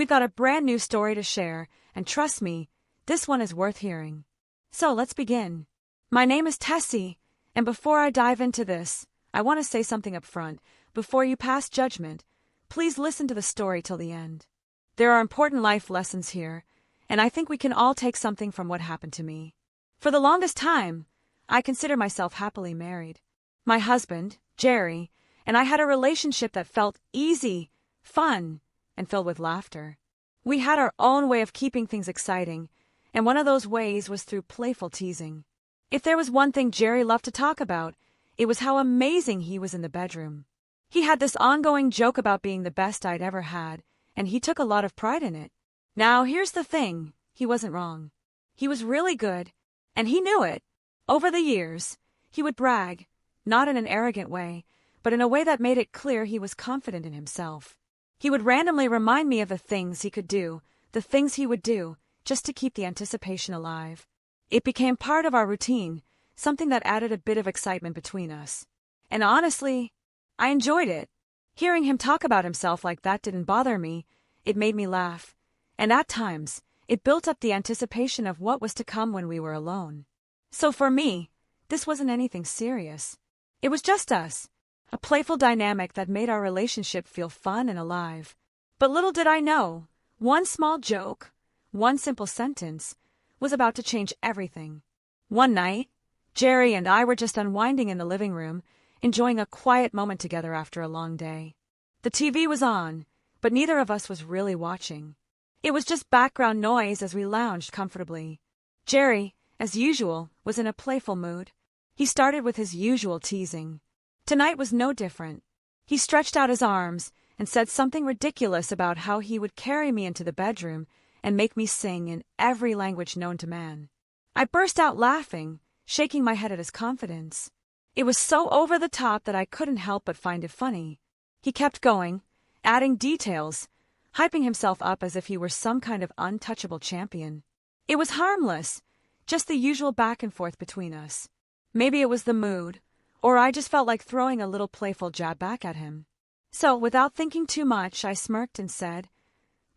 We've got a brand new story to share, and trust me, this one is worth hearing. So let's begin. My name is Tessie, and before I dive into this, I want to say something up front. Before you pass judgment, please listen to the story till the end. There are important life lessons here, and I think we can all take something from what happened to me. For the longest time, I consider myself happily married. My husband, Jerry, and I had a relationship that felt easy, fun, and filled with laughter. We had our own way of keeping things exciting, and one of those ways was through playful teasing. If there was one thing Jerry loved to talk about, it was how amazing he was in the bedroom. He had this ongoing joke about being the best I'd ever had, and he took a lot of pride in it. Now, here's the thing, he wasn't wrong. He was really good, and he knew it. Over the years, he would brag, not in an arrogant way, but in a way that made it clear he was confident in himself. He would randomly remind me of the things he could do, the things he would do, just to keep the anticipation alive. It became part of our routine, something that added a bit of excitement between us. And honestly, I enjoyed it. Hearing him talk about himself like that didn't bother me, it made me laugh. And at times, it built up the anticipation of what was to come when we were alone. So for me, this wasn't anything serious. It was just us, a playful dynamic that made our relationship feel fun and alive. But little did I know, one small joke, one simple sentence, was about to change everything. One night, Jerry and I were just unwinding in the living room, enjoying a quiet moment together after a long day. The TV was on, but neither of us was really watching. It was just background noise as we lounged comfortably. Jerry, as usual, was in a playful mood. He started with his usual teasing. Tonight was no different. He stretched out his arms and said something ridiculous about how he would carry me into the bedroom and make me sing in every language known to man. I burst out laughing, shaking my head at his confidence. It was so over the top that I couldn't help but find it funny. He kept going, adding details, hyping himself up as if he were some kind of untouchable champion. It was harmless, just the usual back and forth between us. Maybe it was the mood, or I just felt like throwing a little playful jab back at him. So, without thinking too much, I smirked and said,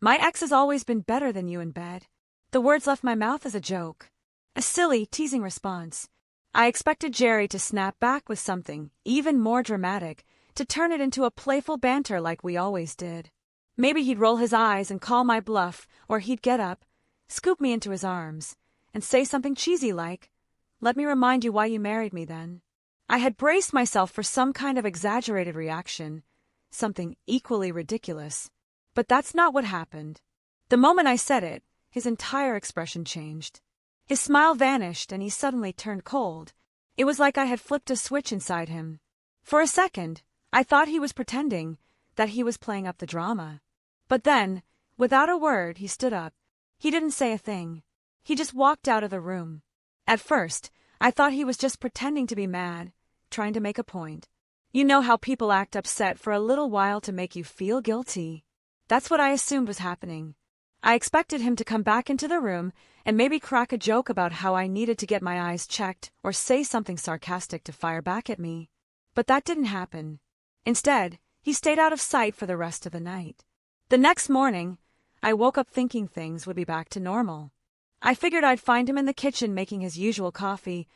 "My ex has always been better than you in bed." The words left my mouth as a joke. A silly, teasing response. I expected Jerry to snap back with something even more dramatic, to turn it into a playful banter like we always did. Maybe he'd roll his eyes and call my bluff, or he'd get up, scoop me into his arms, and say something cheesy like, "Let me remind you why you married me then." I had braced myself for some kind of exaggerated reaction, something equally ridiculous. But that's not what happened. The moment I said it, his entire expression changed. His smile vanished and he suddenly turned cold. It was like I had flipped a switch inside him. For a second, I thought he was pretending, that he was playing up the drama. But then, without a word, he stood up. He didn't say a thing. He just walked out of the room. At first, I thought he was just pretending to be mad, trying to make a point. You know how people act upset for a little while to make you feel guilty. That's what I assumed was happening. I expected him to come back into the room and maybe crack a joke about how I needed to get my eyes checked or say something sarcastic to fire back at me. But that didn't happen. Instead, he stayed out of sight for the rest of the night. The next morning, I woke up thinking things would be back to normal. I figured I'd find him in the kitchen making his usual coffee,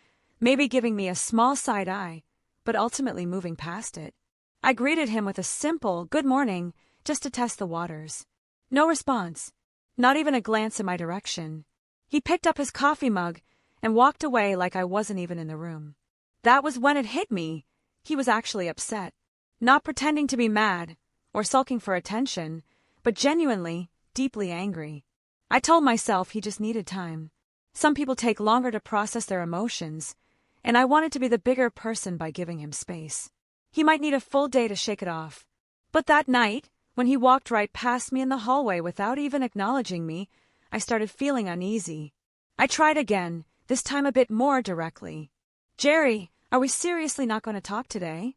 maybe giving me a small side eye, but ultimately moving past it. I greeted him with a simple "good morning" just to test the waters. No response, not even a glance in my direction. He picked up his coffee mug and walked away like I wasn't even in the room. That was when it hit me. He was actually upset. Not pretending to be mad or sulking for attention, but genuinely, deeply angry. I told myself he just needed time. Some people take longer to process their emotions, and I wanted to be the bigger person by giving him space. He might need a full day to shake it off. But that night, when he walked right past me in the hallway without even acknowledging me, I started feeling uneasy. I tried again, this time a bit more directly. "Jerry, are we seriously not going to talk today?"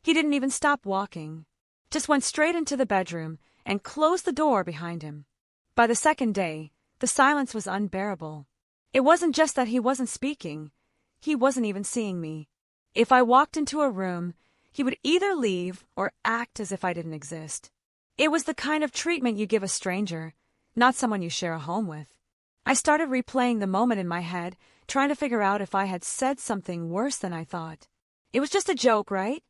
He didn't even stop walking. Just went straight into the bedroom and closed the door behind him. By the second day, the silence was unbearable. It wasn't just that he wasn't speaking. He wasn't even seeing me. If I walked into a room, he would either leave or act as if I didn't exist. It was the kind of treatment you give a stranger, not someone you share a home with. I started replaying the moment in my head, trying to figure out if I had said something worse than I thought. It was just a joke, right?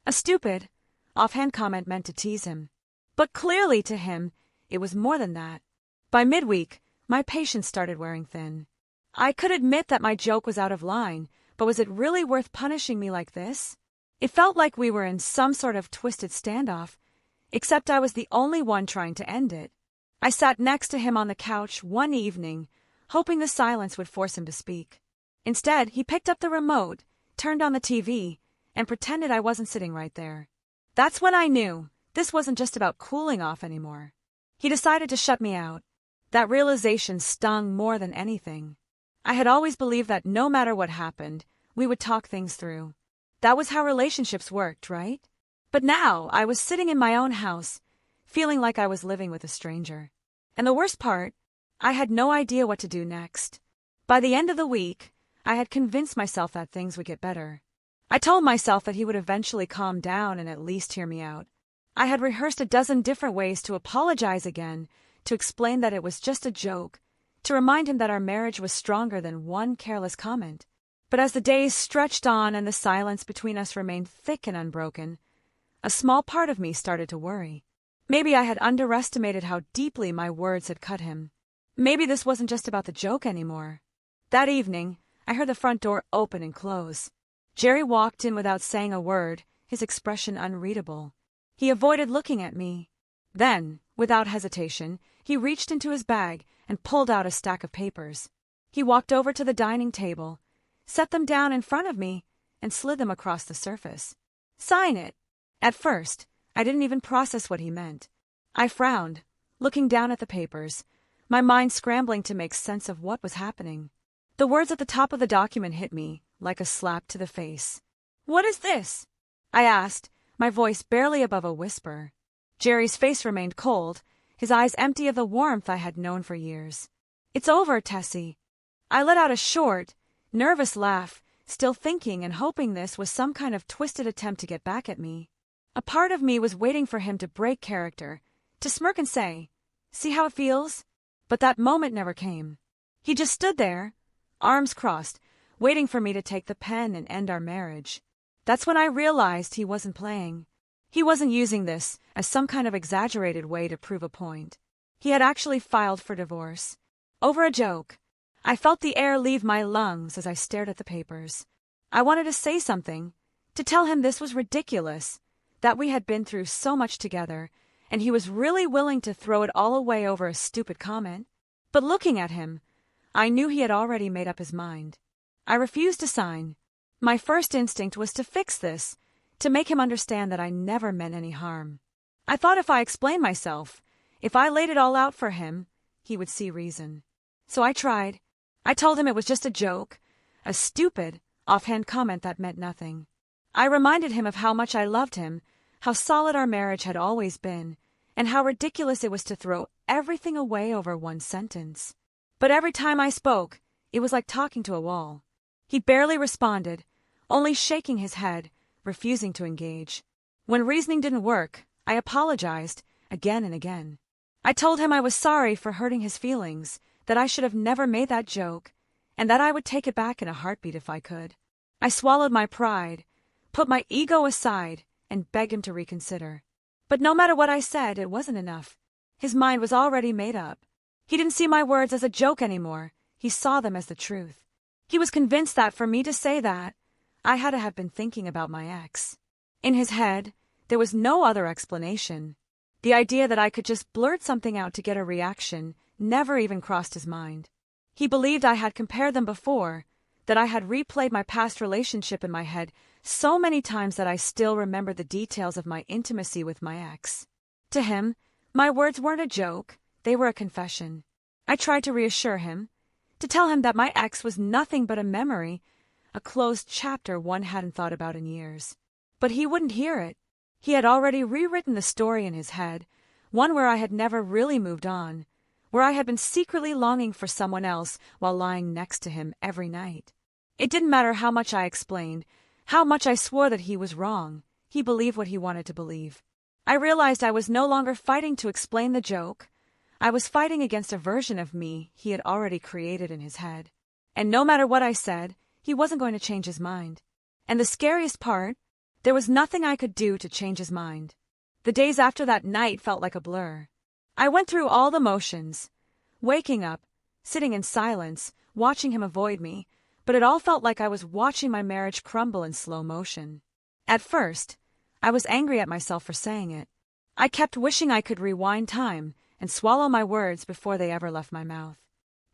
A stupid, offhand comment meant to tease him. But clearly to him, it was more than that. By midweek, my patience started wearing thin. I could admit that my joke was out of line, but was it really worth punishing me like this? It felt like we were in some sort of twisted standoff, except I was the only one trying to end it. I sat next to him on the couch one evening, hoping the silence would force him to speak. Instead, he picked up the remote, turned on the TV, and pretended I wasn't sitting right there. That's when I knew this wasn't just about cooling off anymore. He decided to shut me out. That realization stung more than anything. I had always believed that no matter what happened, we would talk things through. That was how relationships worked, right? But now I was sitting in my own house, feeling like I was living with a stranger. And the worst part, I had no idea what to do next. By the end of the week, I had convinced myself that things would get better. I told myself that he would eventually calm down and at least hear me out. I had rehearsed a dozen different ways to apologize again, to explain that it was just a joke, to remind him that our marriage was stronger than one careless comment. But as the days stretched on and the silence between us remained thick and unbroken, a small part of me started to worry. Maybe I had underestimated how deeply my words had cut him. Maybe this wasn't just about the joke anymore. That evening, I heard the front door open and close. Jerry walked in without saying a word, his expression unreadable. He avoided looking at me. Then, without hesitation, he reached into his bag and pulled out a stack of papers. He walked over to the dining table, set them down in front of me, and slid them across the surface. "Sign it." At first, I didn't even process what he meant. I frowned, looking down at the papers, my mind scrambling to make sense of what was happening. The words at the top of the document hit me like a slap to the face. "What is this?" I asked, my voice barely above a whisper. Jerry's face remained cold, his eyes empty of the warmth I had known for years. "It's over, Tessie." I let out a short, nervous laugh, still thinking and hoping this was some kind of twisted attempt to get back at me. A part of me was waiting for him to break character, to smirk and say, "See how it feels?" But that moment never came. He just stood there, arms crossed, waiting for me to take the pen and end our marriage. That's when I realized he wasn't playing. He wasn't using this as some kind of exaggerated way to prove a point. He had actually filed for divorce. Over a joke. I felt the air leave my lungs as I stared at the papers. I wanted to say something, to tell him this was ridiculous, that we had been through so much together, and he was really willing to throw it all away over a stupid comment. But looking at him, I knew he had already made up his mind. I refused to sign. My first instinct was to fix this, to make him understand that I never meant any harm. I thought if I explained myself, if I laid it all out for him, he would see reason. So I tried. I told him it was just a joke, a stupid, offhand comment that meant nothing. I reminded him of how much I loved him, how solid our marriage had always been, and how ridiculous it was to throw everything away over one sentence. But every time I spoke, it was like talking to a wall. He barely responded, only shaking his head, refusing to engage. When reasoning didn't work, I apologized, again and again. I told him I was sorry for hurting his feelings, that I should have never made that joke, and that I would take it back in a heartbeat if I could. I swallowed my pride, put my ego aside, and begged him to reconsider. But no matter what I said, it wasn't enough. His mind was already made up. He didn't see my words as a joke anymore. He saw them as the truth. He was convinced that for me to say that, I had to have been thinking about my ex. In his head, there was no other explanation. The idea that I could just blurt something out to get a reaction never even crossed his mind. He believed I had compared them before, that I had replayed my past relationship in my head so many times that I still remembered the details of my intimacy with my ex. To him, my words weren't a joke, they were a confession. I tried to reassure him, to tell him that my ex was nothing but a memory, a closed chapter one hadn't thought about in years. But he wouldn't hear it. He had already rewritten the story in his head, one where I had never really moved on, where I had been secretly longing for someone else while lying next to him every night. It didn't matter how much I explained, how much I swore that he was wrong. He believed what he wanted to believe. I realized I was no longer fighting to explain the joke. I was fighting against a version of me he had already created in his head. And no matter what I said, he wasn't going to change his mind. And the scariest part, there was nothing I could do to change his mind. The days after that night felt like a blur. I went through all the motions. Waking up, sitting in silence, watching him avoid me, but it all felt like I was watching my marriage crumble in slow motion. At first, I was angry at myself for saying it. I kept wishing I could rewind time and swallow my words before they ever left my mouth.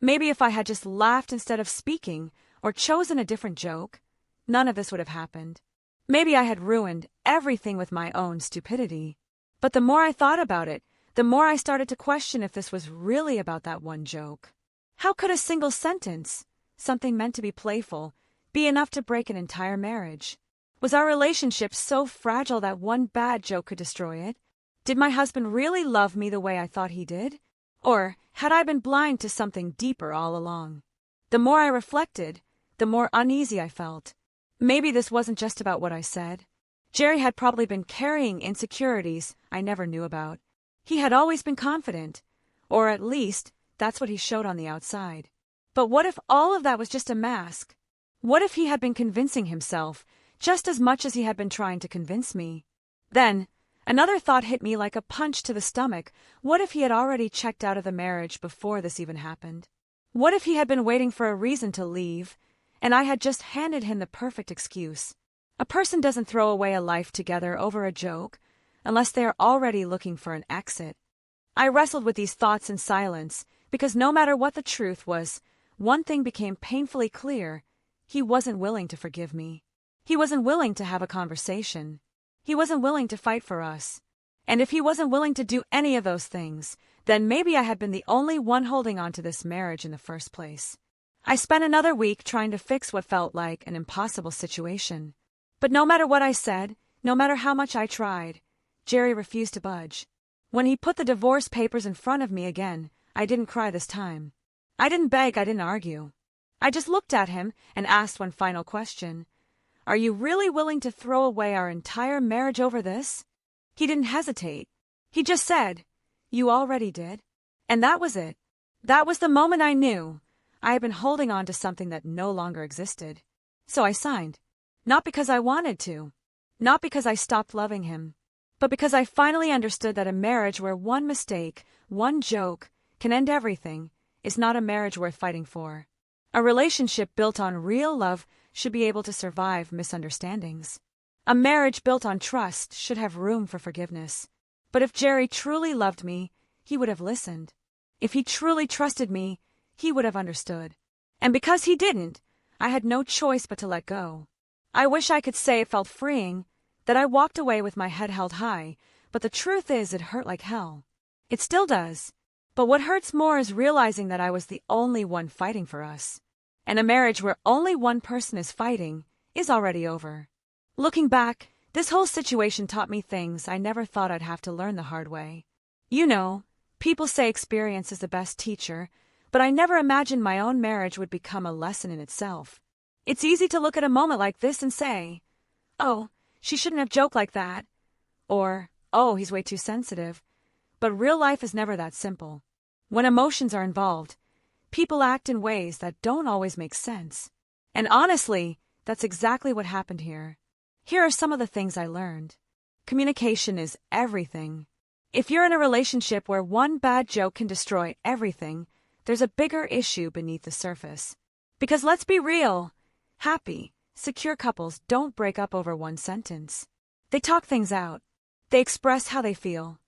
Maybe if I had just laughed instead of speaking, or chosen a different joke, none of this would have happened. Maybe I had ruined everything with my own stupidity. But the more I thought about it, the more I started to question if this was really about that one joke. How could a single sentence, something meant to be playful, be enough to break an entire marriage? Was our relationship so fragile that one bad joke could destroy it? Did my husband really love me the way I thought he did? Or had I been blind to something deeper all along? The more I reflected, the more uneasy I felt. Maybe this wasn't just about what I said. Jerry had probably been carrying insecurities I never knew about. He had always been confident, or at least that's what he showed on the outside. But what if all of that was just a mask? What if he had been convincing himself just as much as he had been trying to convince me? Then, another thought hit me like a punch to the stomach. What if he had already checked out of the marriage before this even happened? What if he had been waiting for a reason to leave, and I had just handed him the perfect excuse? A person doesn't throw away a life together over a joke unless they are already looking for an exit. I wrestled with these thoughts in silence because no matter what the truth was, one thing became painfully clear: he wasn't willing to forgive me. He wasn't willing to have a conversation. He wasn't willing to fight for us. And if he wasn't willing to do any of those things, then maybe I had been the only one holding on to this marriage in the first place. I spent another week trying to fix what felt like an impossible situation. But no matter what I said, no matter how much I tried, Jerry refused to budge. When he put the divorce papers in front of me again, I didn't cry this time. I didn't beg, I didn't argue. I just looked at him and asked one final question. Are you really willing to throw away our entire marriage over this? He didn't hesitate. He just said, you already did. And that was it. That was the moment I knew I had been holding on to something that no longer existed. So I signed. Not because I wanted to. Not because I stopped loving him. But because I finally understood that a marriage where one mistake, one joke, can end everything is not a marriage worth fighting for. A relationship built on real love should be able to survive misunderstandings. A marriage built on trust should have room for forgiveness. But if Jerry truly loved me, he would have listened. If he truly trusted me, he would have understood. And because he didn't, I had no choice but to let go. I wish I could say it felt freeing, that I walked away with my head held high, but the truth is it hurt like hell. It still does. But what hurts more is realizing that I was the only one fighting for us. And a marriage where only one person is fighting is already over. Looking back, this whole situation taught me things I never thought I'd have to learn the hard way. You know, people say experience is the best teacher, but I never imagined my own marriage would become a lesson in itself. It's easy to look at a moment like this and say, oh, she shouldn't have joked like that. Or, oh, he's way too sensitive. But real life is never that simple. When emotions are involved, people act in ways that don't always make sense. And honestly, that's exactly what happened here. Here are some of the things I learned. Communication is everything. If you're in a relationship where one bad joke can destroy everything, there's a bigger issue beneath the surface. Because let's be real, happy, secure couples don't break up over one sentence. They talk things out. They express how they feel.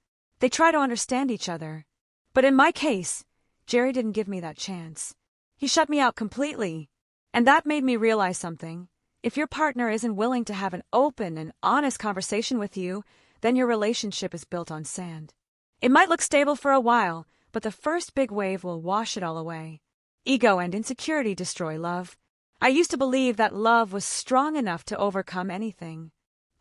They try to understand each other. But in my case, Jerry didn't give me that chance. He shut me out completely. And that made me realize something. If your partner isn't willing to have an open and honest conversation with you, then your relationship is built on sand. It might look stable for a while, but the first big wave will wash it all away. Ego and insecurity destroy love. I used to believe that love was strong enough to overcome anything.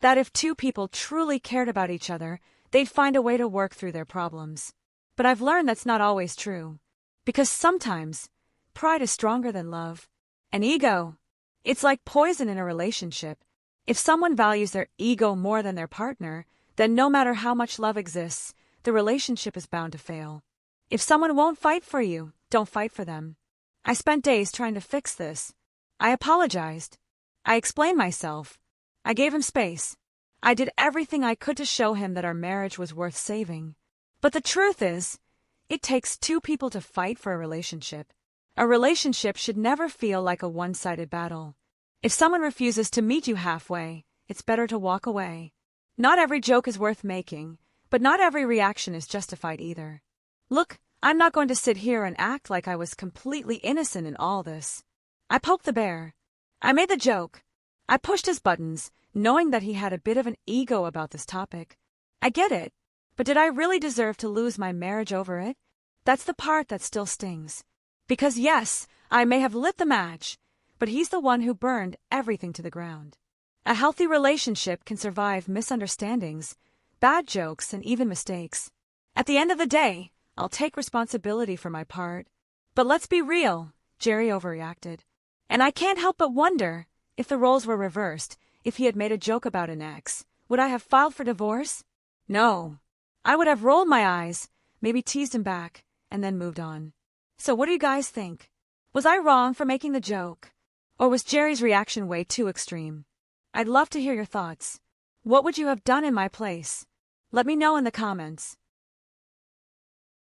That if two people truly cared about each other, they'd find a way to work through their problems. But I've learned that's not always true. Because sometimes, pride is stronger than love. And ego, it's like poison in a relationship. If someone values their ego more than their partner, then no matter how much love exists, the relationship is bound to fail. If someone won't fight for you, don't fight for them. I spent days trying to fix this. I apologized. I explained myself. I gave him space. I did everything I could to show him that our marriage was worth saving. But the truth is, it takes two people to fight for a relationship. A relationship should never feel like a one-sided battle. If someone refuses to meet you halfway, it's better to walk away. Not every joke is worth making, but not every reaction is justified either. Look, I'm not going to sit here and act like I was completely innocent in all this. I poked the bear. I made the joke. I pushed his buttons, knowing that he had a bit of an ego about this topic. I get it, but did I really deserve to lose my marriage over it? That's the part that still stings. Because yes, I may have lit the match, but he's the one who burned everything to the ground. A healthy relationship can survive misunderstandings, bad jokes, and even mistakes. At the end of the day, I'll take responsibility for my part. But let's be real, Jerry overreacted. And I can't help but wonder, if the roles were reversed, if he had made a joke about an ex, would I have filed for divorce? No. I would have rolled my eyes, maybe teased him back, and then moved on. So what do you guys think? Was I wrong for making the joke? Or was Jerry's reaction way too extreme? I'd love to hear your thoughts. What would you have done in my place? Let me know in the comments.